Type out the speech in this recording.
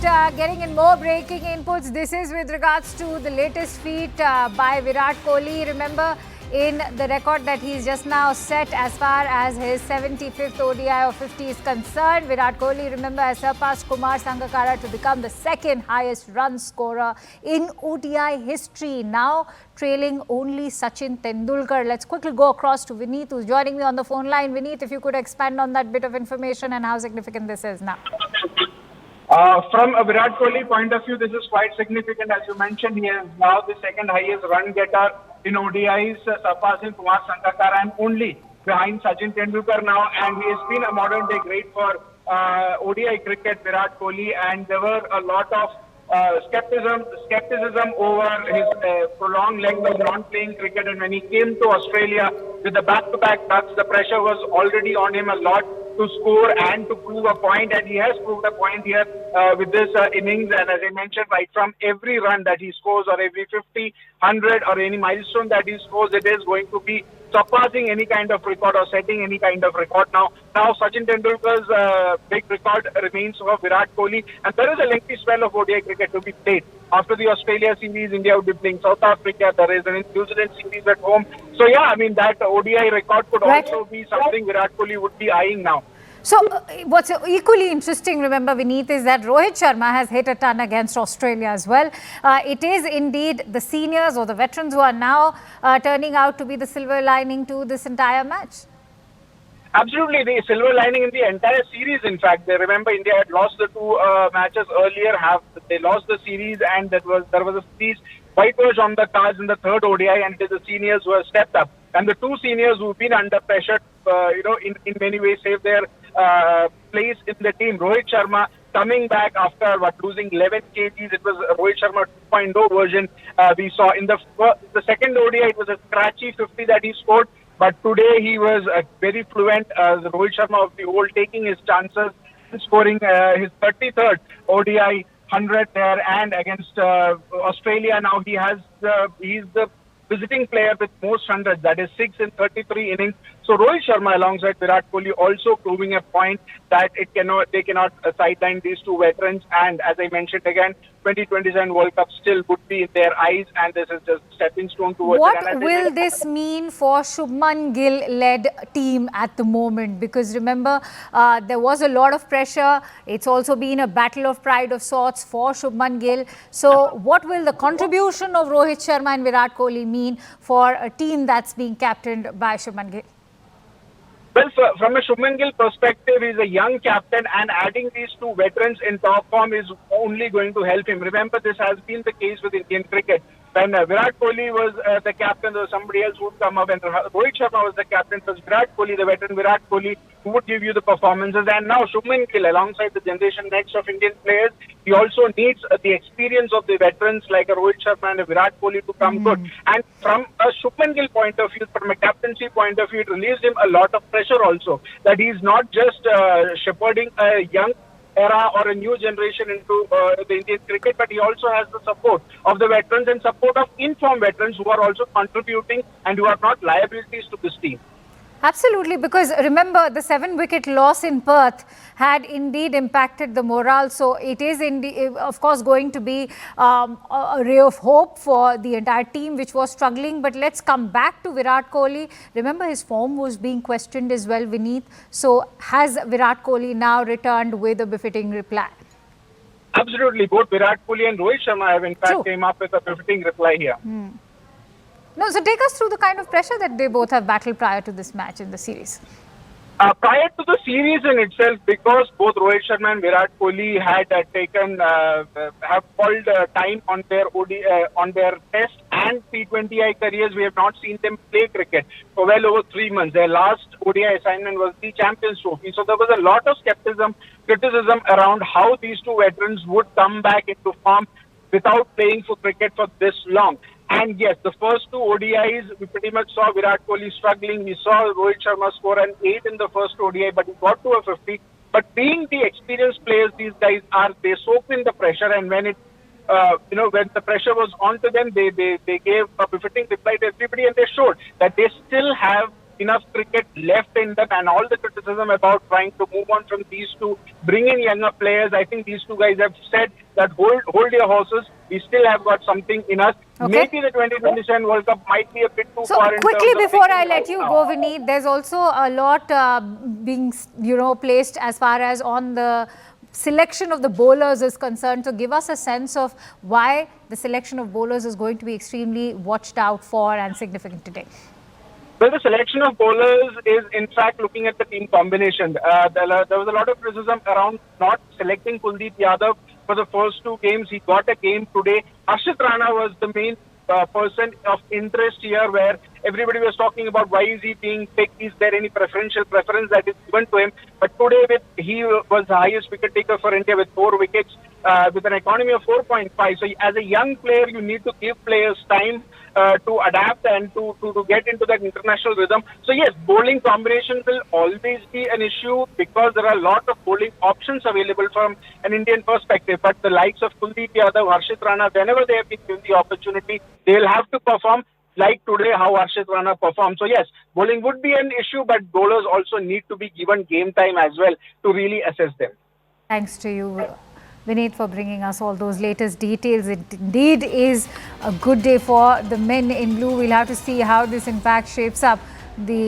getting in more breaking inputs. This is with regards to the latest feat by Virat Kohli. Remember, in the record that he's just now set as far as his 75th ODI or 50 is concerned, Virat Kohli, remember, has surpassed Kumar Sangakkara to become the second highest run scorer in ODI history, now trailing only Sachin Tendulkar. Let's quickly go across to Vineet, who's joining me on the phone line. Vineet, if you could expand on that bit of information and how significant this is now. From a Virat Kohli point of view, this is quite significant. As you mentioned, he is now the second highest run getter in ODIs, surpassing Kumar Sangakkara and only behind Sachin Tendulkar now. And he has been a modern day great for ODI cricket, Virat Kohli. And there were a lot of skepticism over his prolonged length of non-playing cricket. And when he came to Australia with the back-to-back ducks, the pressure was already on him a lot to score and to prove a point, and he has proved a point here with this innings. And as I mentioned, right from every run that he scores, or every 50, 100, or any milestone that he scores, it is going to be surpassing any kind of record or setting any kind of record. Now Sachin Tendulkar's big record remains for Virat Kohli, and there is a lengthy spell of ODI cricket to be played. After the Australia series, India would be playing South Africa. There is an New Zealand series at home. So yeah, I mean, that ODI record could also be something Virat Kohli would be eyeing now. So what's equally interesting, remember, Vineet, is that Rohit Sharma has hit a ton against Australia as well. It is indeed the seniors or the veterans who are now turning out to be the silver lining to this entire match. Absolutely, the silver lining in the entire series. In fact, they remember India had lost the two matches earlier. They lost the series, and there was a series whitewash on the cards in the third ODI, and it is the seniors who have stepped up. And the two seniors who've been under pressure, in many ways, saved their place in the team. Rohit Sharma coming back after losing 11 kgs. It was Rohit Sharma 2.0 version we saw in the second ODI. It was a scratchy 50 that he scored. But today he was very fluent, the Rohit Sharma of the old, taking his chances, scoring his 33rd ODI 100 there, and against Australia now he's the visiting player with most hundreds, that is 6 in 33 innings. So Rohit Sharma alongside Virat Kohli also proving a point that they cannot sideline these two veterans. And as I mentioned again, 2027 World Cup still would be in their eyes, and this is just stepping stone towards it. What will this mean for Shubman Gill-led team at the moment? Because remember, there was a lot of pressure. It's also been a battle of pride of sorts for Shubman Gill. So what will the contribution of Rohit Sharma and Virat Kohli mean for a team that's being captained by Shubman Gill? Well, from a Shubman Gill perspective, he's a young captain, and adding these two veterans in top form is only going to help him. Remember, this has been the case with Indian cricket. When Virat Kohli was the captain, there was somebody else who would come up, and Rohit Sharma was the captain. So Virat Kohli, the veteran Virat Kohli, who would give you the performances. And now Shubman Gill, alongside the generation next of Indian players, he also needs the experience of the veterans like a Rohit Sharma and a Virat Kohli to come good. And from a Shubman Gill point of view, from a captaincy point of view, it relieves him a lot of pressure also, that he's not just shepherding a young era or a new generation into the Indian cricket, but he also has the support of the veterans and support of informed veterans who are also contributing and who are not liabilities to this team. Absolutely, because remember, the 7-wicket loss in Perth had indeed impacted the morale. So it is indeed, of course, going to be a ray of hope for the entire team, which was struggling. But let's come back to Virat Kohli. Remember, his form was being questioned as well, Vineet. So has Virat Kohli now returned with a befitting reply? Absolutely. Both Virat Kohli and Rohit Sharma have in fact came up with a befitting reply here. No, so take us through the kind of pressure that they both have battled prior to this match in the series. Prior to the series in itself, because both Rohit Sharma and Virat Kohli had have called time on their Test and T20I careers, we have not seen them play cricket for well over 3 months. Their last ODI assignment was the Champions Trophy. So there was a lot of criticism around how these two veterans would come back into form without playing for cricket for this long. And yes, the first two ODIs, we pretty much saw Virat Kohli struggling. We saw Rohit Sharma score an 8 in the first ODI, but he got to a 50. But being the experienced players these guys are, they soak in the pressure, and when it, when the pressure was onto them, they gave a befitting reply to everybody, and they showed that they still have enough cricket left in them, and all the criticism about trying to move on from these two, bring in younger players. I think these two guys have said that hold your horses. We still have got something in us. Okay. Maybe the 2027 World Cup might be a bit too So far in quickly terms of before I taking let out you now. go, Vineet, there's also a lot being placed as far as on the selection of the bowlers is concerned. So give us a sense of why the selection of bowlers is going to be extremely watched out for and significant today. Well, the selection of bowlers is, in fact, looking at the team combination. There was a lot of criticism around not selecting Kuldeep Yadav for the first two games. He got a game today. Harshit Rana was the main person of interest here, where everybody was talking about why is he being picked, is there any preference that is given to him. But today he was the highest wicket taker for India with 4 wickets with an economy of 4.5. So as a young player, you need to give players time to adapt and to get into that international rhythm. So yes, bowling combination will always be an issue because there are a lot of bowling options available from an Indian perspective. But the likes of Kuldeep Yadav, Harshit Rana, whenever they have been given the opportunity, they will have to perform like today how Harshit Rana performed. So yes, bowling would be an issue, but bowlers also need to be given game time as well to really assess them. Thanks to you, Vineet, for bringing us all those latest details. It indeed is a good day for the men in blue. We'll have to see how this in fact shapes up. The